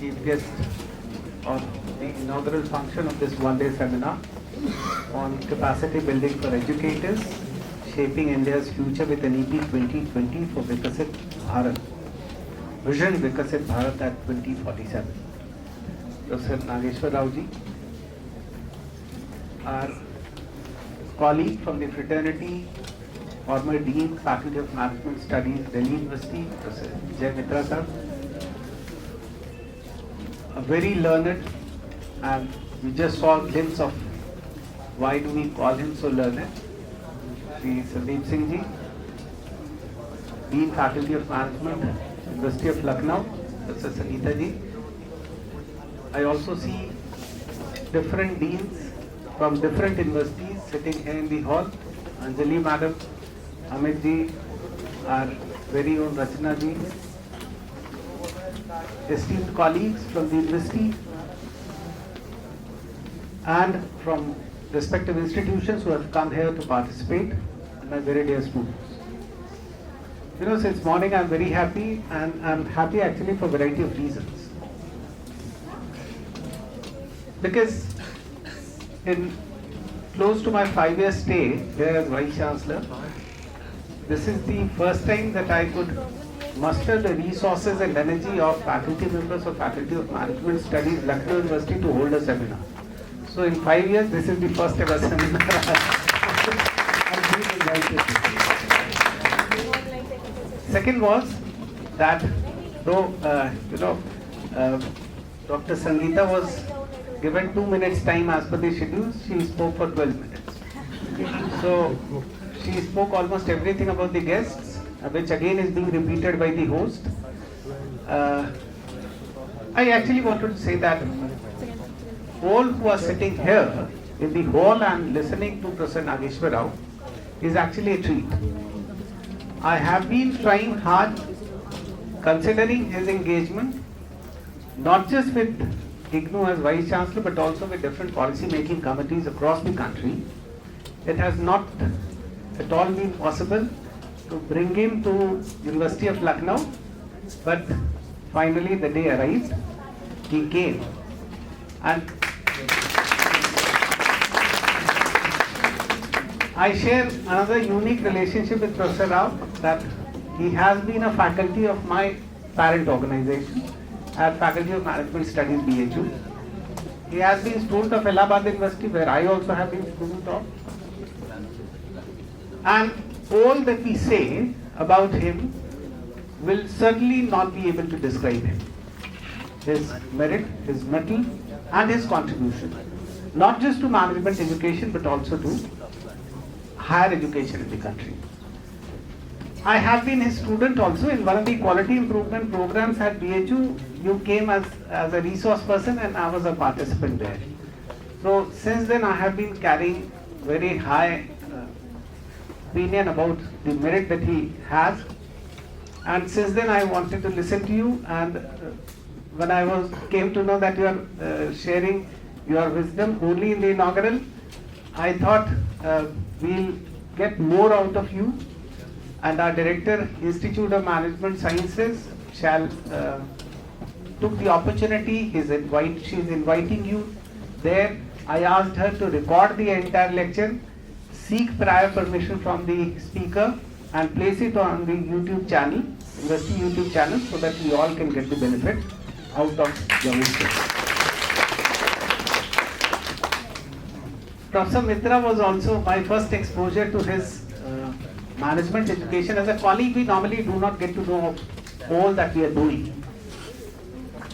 chief guest on the inaugural function of this one-day seminar on capacity building for educators, shaping India's future with NEP 2020 for Viksit Bharat. Vision Viksit Bharat at 2047. Professor Nageshwar Rao ji, our colleague from the fraternity, former Dean, Faculty of Management Studies, Delhi University, Professor Jai Mitra sir, a very learned, and we just saw a glimpse of why do we call him so learned, Shri Sandeep Singh ji, Dean, Faculty of Management, University of Lucknow, Professor Sangeeta ji. I also see different deans from different universities sitting here in the hall. Anjali Madam, Amit ji, our very own Rachna ji, esteemed colleagues from the university and from respective institutions who have come here to participate, and my very dear students. You know, since morning I'm very happy, and I'm happy actually for a variety of reasons. Because in close to my 5-year stay here as Vice-Chancellor, this is the first time that I could muster the resources and energy of faculty members of Faculty of Management Studies, Lucknow University, to hold a seminar. So in 5 years, this is the first ever seminar I'm being invited to. Second was that though, Dr. Sangeeta was given 2 minutes time as per the schedule, she spoke for 12 minutes. So she spoke almost everything about the guests, which again is being repeated by the host. I actually wanted to say that all who are sitting here in the hall and listening to Professor Nageshwar Rao is actually a treat. I have been trying hard, considering his engagement, not just with IGNOU as Vice Chancellor, but also with different policy making committees across the country. It has not at all been possible to bring him to University of Lucknow, but finally the day arrived, he came. And I share another unique relationship with Professor Rao, that he has been a faculty of my parent organization at Faculty of Management Studies, BHU. He has been student of Allahabad University, where I also have been student of. And all that we say about him will certainly not be able to describe him. His merit, his mettle, and his contribution, not just to management education, but also to higher education in the country. I have been his student also in one of the quality improvement programs at BHU. You came as a resource person and I was a participant there. So since then I have been carrying very high opinion about the merit that he has, and since then I wanted to listen to you, and when I came to know that you are sharing your wisdom only in the inaugural, I thought we'll get more out of you, and our director, Institute of Management Sciences, took the opportunity. She is inviting you there. I asked her to record the entire lecture, seek prior permission from the speaker, and place it on the YouTube channel, University YouTube channel, so that we all can get the benefit out of your wisdom. Professor Mitra was also my first exposure to his management education. As a colleague, we normally do not get to know all that we are doing.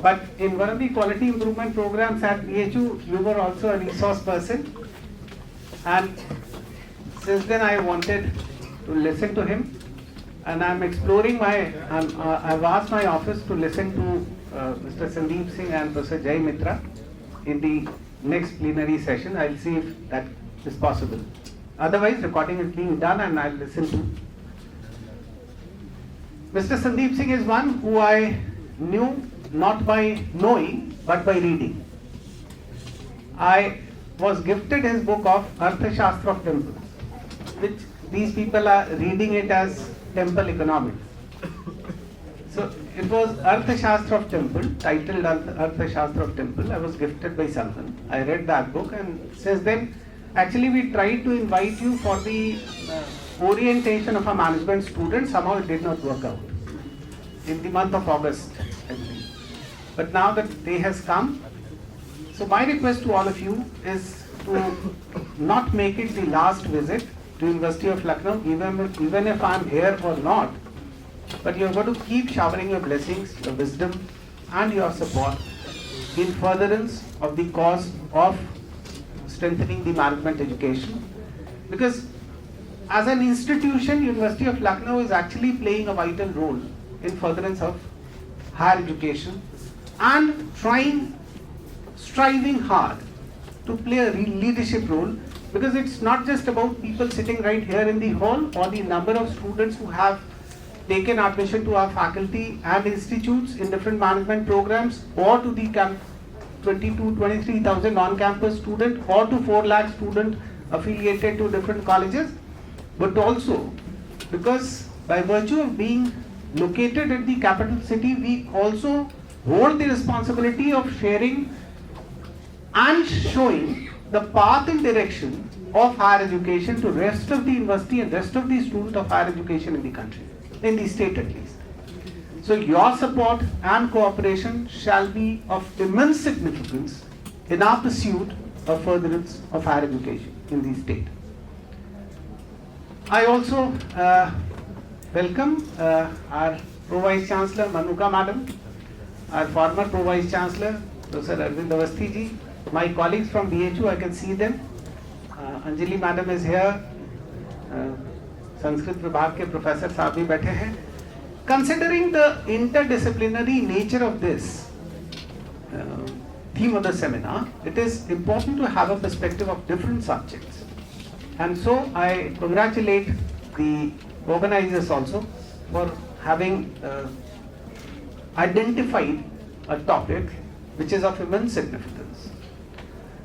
But in one of the quality improvement programs at BHU, you were also a resource person. And since then I wanted to listen to him. And I'm exploring I've asked my office to listen to Mr. Sandeep Singh and Professor Jai Mitra in the next plenary session. I'll see if that is possible. Otherwise, recording is being done and I'll listen to. Mr. Sandeep Singh is one who I knew not by knowing, but by reading. I was gifted his book of Arthashastra of Temples, which these people are reading it as temple economics. So it was Arthashastra of Temple, titled Arthashastra of Temple. I was gifted by someone. I read that book, and since then, actually we tried to invite you for the orientation of a management student. Somehow it did not work out in the month of August, I believe. But now that day has come, so my request to all of you is to not make it the last visit to University of Lucknow, even if I am here or not. But you are going to keep showering your blessings, your wisdom and your support in furtherance of the cause of strengthening the management education. Because as an institution, University of Lucknow is actually playing a vital role in furtherance of higher education and striving hard to play a leadership role, because it's not just about people sitting right here in the hall or the number of students who have taken admission to our faculty and institutes in different management programs, or to the 23,000 on-campus students, or to 4 lakh students affiliated to different colleges, but also because by virtue of being located at the capital city, we also hold the responsibility of sharing and showing the path and direction of higher education to rest of the university and rest of the students of higher education in the country, in the state at least. So your support and cooperation shall be of immense significance in our pursuit of furtherance of higher education in the state. I also welcome our Pro Vice-Chancellor Manuka Madam, our former Pro Vice-Chancellor Professor Arvind Awasthi ji, my colleagues from BHU, I can see them. Anjali Madam is here. Sanskrit विभाग के professor साहब भी बैठे हैं. Considering the interdisciplinary nature of this theme of the seminar, it is important to have a perspective of different subjects. And so I congratulate the organizers also for having identified a topic which is of immense significance.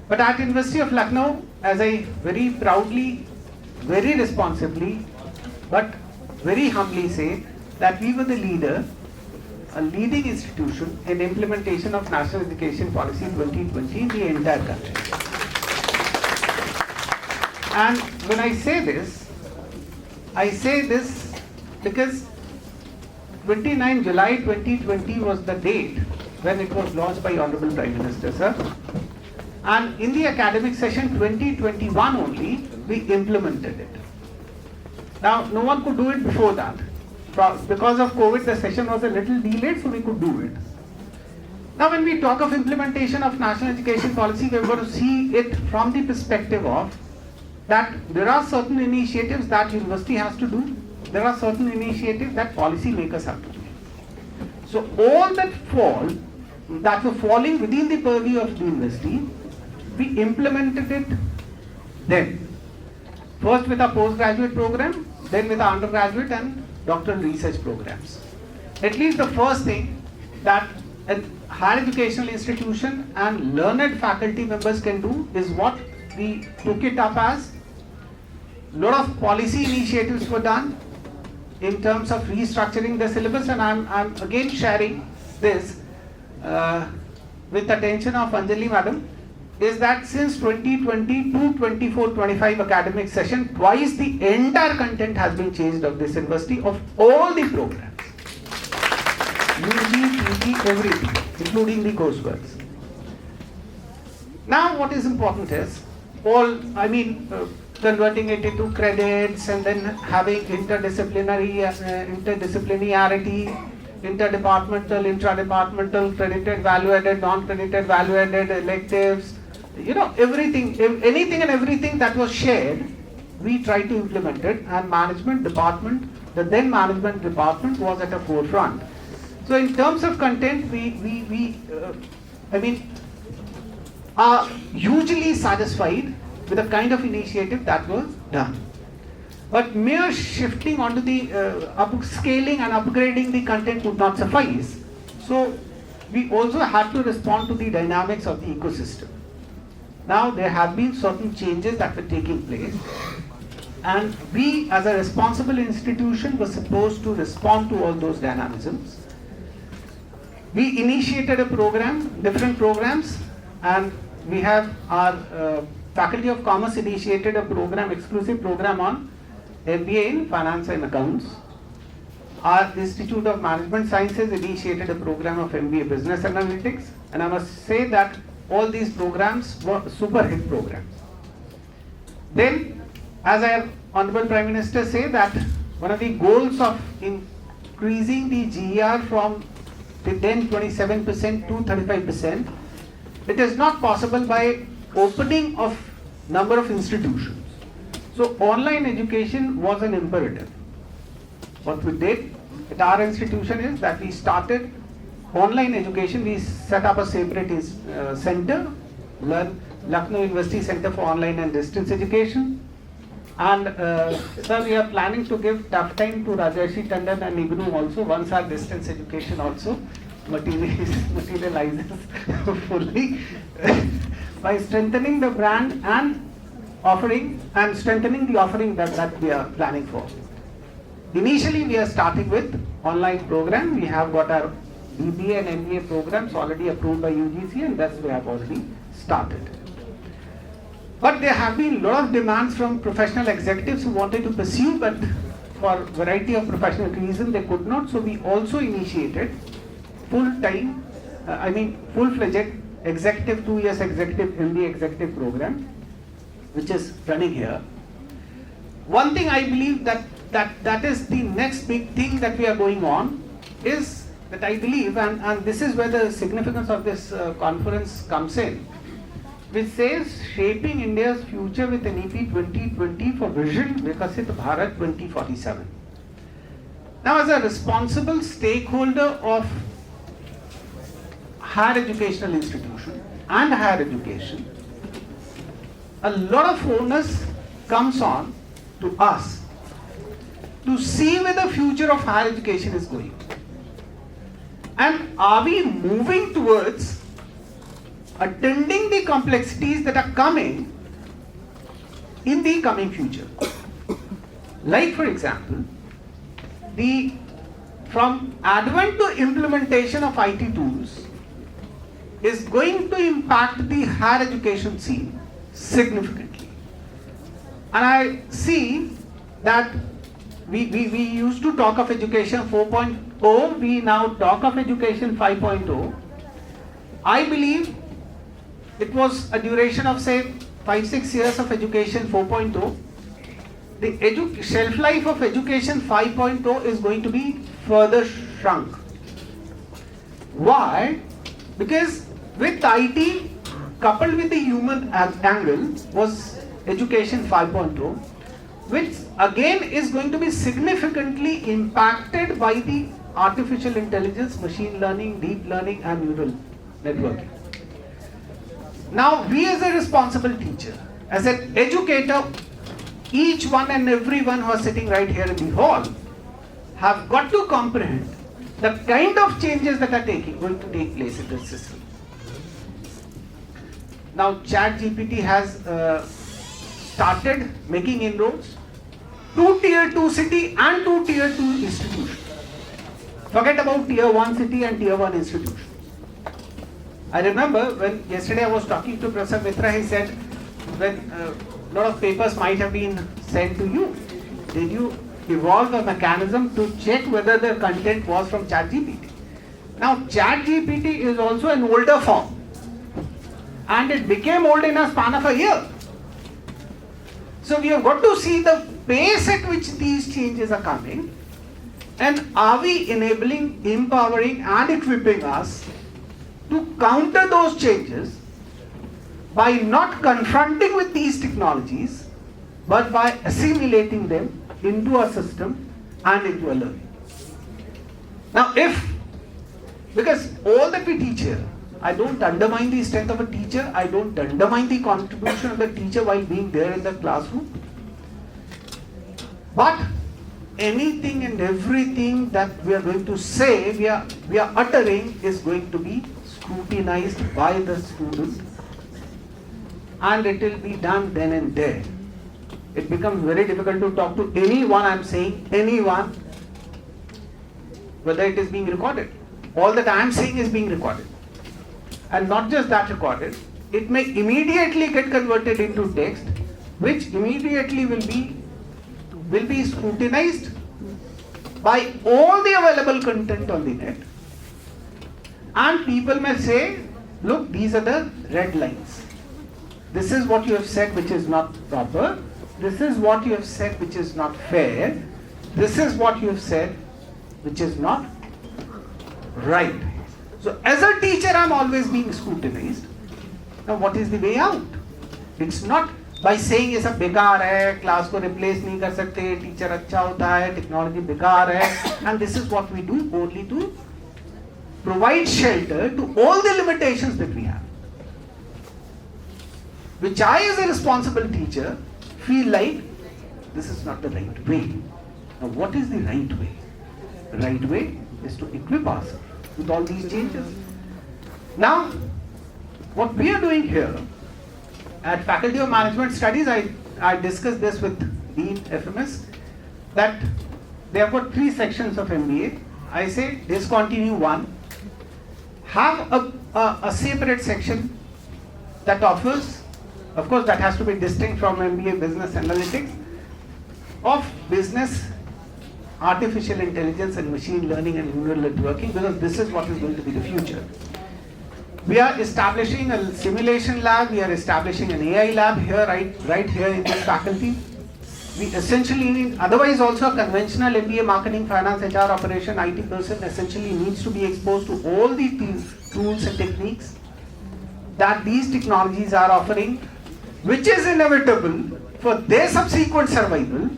But at University of Lucknow, as I very proudly, very responsibly, but very humbly say that we were the leader, a leading institution in implementation of National Education Policy 2020 in the entire country. And when I say this because 29 July 2020 was the date when it was launched by Honorable Prime Minister, sir. And in the academic session 2021 only, we implemented it. Now, no one could do it before that. Because of COVID, the session was a little delayed, so we could do it. Now, when we talk of implementation of National Education Policy, we're going to see it from the perspective of that there are certain initiatives that university has to do. There are certain initiatives that policy makers have to do. So, all that were falling within the purview of the university, we implemented it then. First with our postgraduate program, then with our undergraduate and doctoral research programs. At least the first thing that a higher educational institution and learned faculty members can do is what we took it up as. A lot of policy initiatives were done in terms of restructuring the syllabus, and I'm again sharing this with attention of Anjali Madam, is that since 2020 to 24-25 academic session, twice the entire content has been changed of this university, of all the programs. UG, PG, everything, including the courseworks. Now what is important is, converting it into credits and then having interdisciplinarity, interdepartmental, intradepartmental, credited, value-added, non-credited, value-added, electives, everything, anything and everything that was shared, we tried to implement it, and the then management department was at the forefront. So in terms of content, we are hugely satisfied with the kind of initiative that was done. But mere shifting onto the upscaling and upgrading the content would not suffice. So we also had to respond to the dynamics of the ecosystem. Now there have been certain changes that were taking place, and we as a responsible institution were supposed to respond to all those dynamisms. We initiated a program, different programs, and we have our Faculty of Commerce initiated a program, exclusive program on MBA in Finance and Accounts. Our Institute of Management Sciences initiated a program of MBA Business Analytics, and I must say that all these programs were super hit programs. Then, as our Honorable Prime Minister said, that one of the goals of increasing the GER from the then 27% to 35%, it is not possible by opening of number of institutions. So online education was an imperative. What we did at our institution is that we started online education. We set up a separate center, Lucknow University Center for Online and Distance Education. And sir, we are planning to give tough time to Rajarshi Tandon and IGNOU also, once our distance education also materializes fully, by strengthening the brand and offering and strengthening the offering that we are planning for. Initially, we are starting with online program. We have got our BBA and MBA programs already approved by UGC, and thus we have already started. But there have been a lot of demands from professional executives who wanted to pursue, but for a variety of professional reasons they could not. So we also initiated full-time, full-fledged executive, 2 years executive MBA executive program, which is running here. One thing I believe that is the next big thing that we are going on is that I believe, and this is where the significance of this conference comes in, which says shaping India's future with NEP 2020 for vision Viksit Bharat 2047. Now, as a responsible stakeholder of higher educational institution and higher education, a lot of onus comes on to us to see where the future of higher education is going. And are we moving towards attending the complexities that are coming in the coming future? Like, for example, from advent to implementation of IT tools is going to impact the higher education scene significantly. And I see that we used to talk of education 4.0, we now talk of education 5.0. I believe it was a duration of say 5-6 years of education 4.0. The shelf life of education 5.0 is going to be further shrunk. Why? Because with IT coupled with the human angle was education 5.0, which again is going to be significantly impacted by the artificial intelligence, machine learning, deep learning and neural networking. Now, we as a responsible teacher, as an educator, each one and everyone who are sitting right here in the hall have got to comprehend the kind of changes that are going to take place in this system. Now, ChatGPT has started making inroads to tier 2 city and to tier 2 institution. Forget about tier 1 city and tier 1 institution. I remember when yesterday I was talking to Professor Mitra, he said, when a lot of papers might have been sent to you, did you evolve a mechanism to check whether the content was from ChatGPT? Now, ChatGPT is also an older form, and it became old in a span of a year. So we have got to see the pace at which these changes are coming, and are we enabling, empowering and equipping us to counter those changes by not confronting with these technologies, but by assimilating them into our system and into our learning. Now, because all that we teach here, I don't undermine the strength of a teacher, I don't undermine the contribution of the teacher while being there in the classroom. But anything and everything that we are going to say, we are uttering is going to be scrutinized by the student, and it will be done then and there. It becomes very difficult to talk to anyone, I am saying anyone, whether it is being recorded. all that I am saying is being recorded. And not just that recorded, it may immediately get converted into text, which immediately will be scrutinized by all the available content on the net. And people may say, look, these are the red lines. This is what you have said which is not proper. This is what you have said which is not fair. This is what you have said which is not right. So as a teacher, I am always being scrutinized. Now what is the way out? It's not by saying ये सब बेकार है, class को replace नहीं कर सकते, teacher अच्छा होता है, टेक्नोलॉजी बेकार है, and this is what we do only to provide shelter to all the limitations that we have. Which I as a responsible teacher feel like this is not the right way. Now what is the right way? The right way is to equip ourselves with all these changes. Now, what we are doing here at Faculty of Management Studies, I discussed this with Dean FMS, that they have got 3 sections of MBA. I say discontinue one, have a separate section that offers, of course that has to be distinct from MBA Business Analytics, of business, artificial intelligence and machine learning and neural networking, because this is what is going to be the future. We are establishing a simulation lab, we are establishing an AI lab here, right here in this faculty. We essentially need, otherwise also a conventional MBA marketing, finance, HR, operation, IT person essentially needs to be exposed to all the tools and techniques that these technologies are offering, which is inevitable for their subsequent survival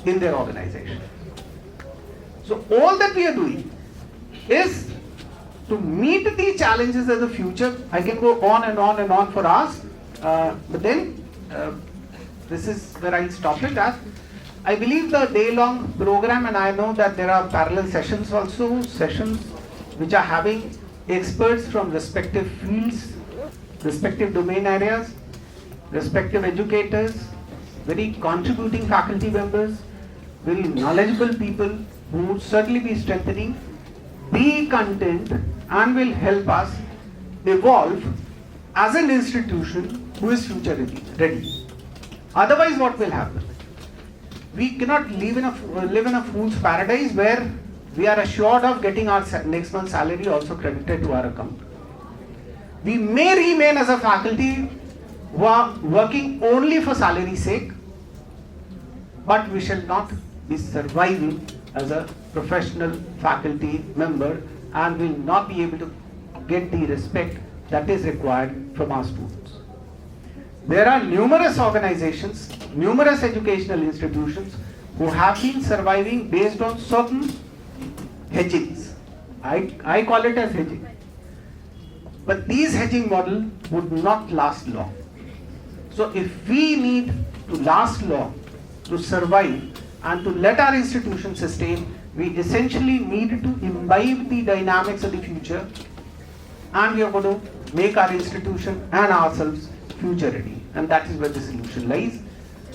in their organization. So all that we are doing is to meet the challenges of the future. I can go on and on and on for hours, but then this is where I stop it at. I believe the day-long program, and I know that there are parallel sessions also, sessions which are having experts from respective fields, respective domain areas, respective educators, very contributing faculty members, very knowledgeable people who would certainly be strengthening the content and will help us evolve as an institution who is future ready. Otherwise, what will happen? We cannot live in a fool's paradise where we are assured of getting our next month's salary also credited to our account. We may remain as a faculty who are working only for salary's sake, but we shall not be surviving as a professional faculty member and will not be able to get the respect that is required from our students. There are numerous organizations, numerous educational institutions who have been surviving based on certain hedgings. I call it as hedging. But these hedging models would not last long. So if we need to last long, to survive and to let our institution sustain, we essentially need to imbibe the dynamics of the future, and we are going to make our institution and ourselves future ready. And that is where the solution lies.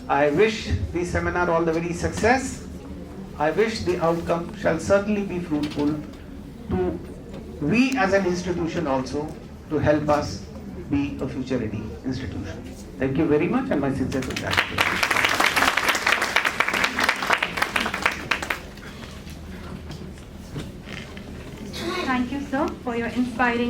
I wish the seminar all the very success. I wish the outcome shall certainly be fruitful to we as an institution also to help us be a future ready institution. Thank you very much, and my sincere congratulations. Thank you, sir, for your inspiring